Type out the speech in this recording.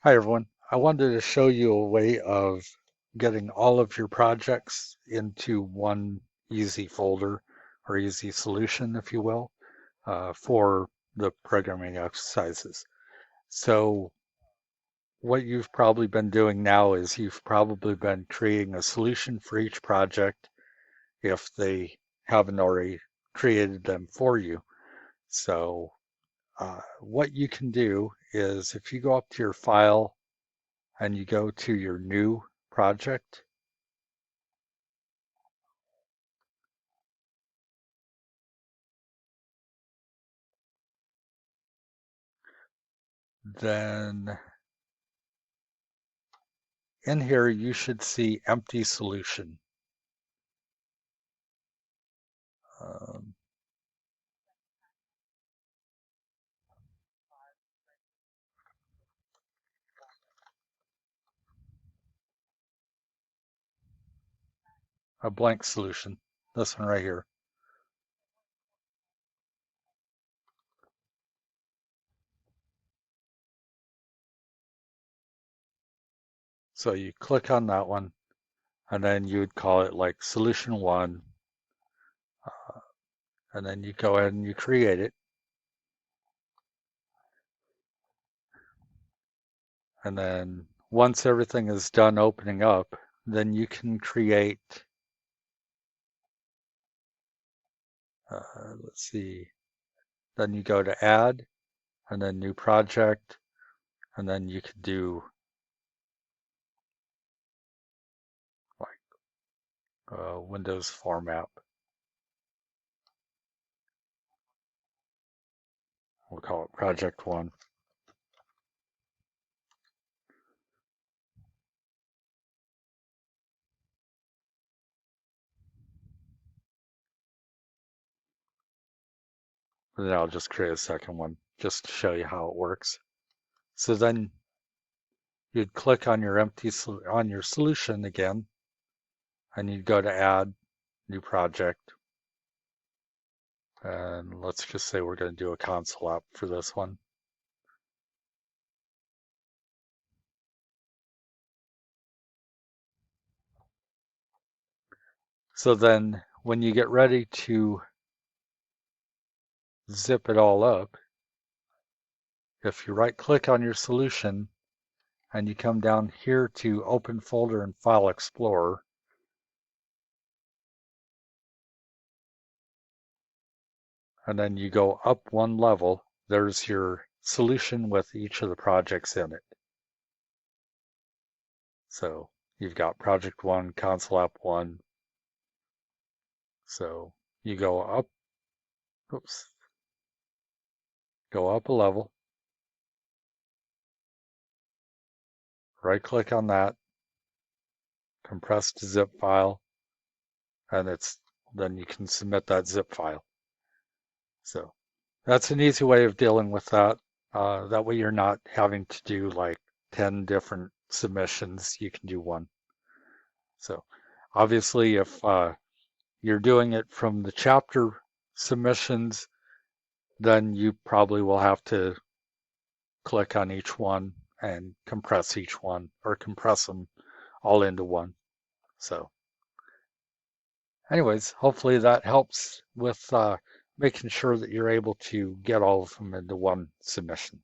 Hi everyone. I wanted to show you a way of getting all of your projects into one easy folder or easy solution, if you will, for the programming exercises. So what you've probably been doing now is you've probably been creating a solution for each project if they haven't already created them for you. So what you can do is if you go up to your file and you go to your new project, then in here you should see empty solution. Um, a blank solution. This one right here. So you click on that one, and then you would call it like solution one, and then you go ahead and you create it. And then once everything is done opening up, then you can create, let's see, then you go to add, and then new project, and then you could do like Windows format. We'll call it project one. And then I'll just create a second one just to show you how it works. So then you'd click on your on your solution again, and you'd go to add new project. And let's just say we're going to do a console app for this one. So then when you get ready to zip it all up, if you right click on your solution and you come down here to open folder and file explorer, and then you go up one level, there's your solution with each of the projects in it. So you've got project one, console app one. So you go up, oops, go up a level, right click on that, compress to zip file, and then you can submit that zip file. So that's an easy way of dealing with that. That way you're not having to do like 10 different submissions. You can do one. So obviously if you're doing it from the chapter submissions, then you probably will have to click on each one and compress each one or compress them all into one. So anyways, hopefully that helps with making sure that you're able to get all of them into one submission.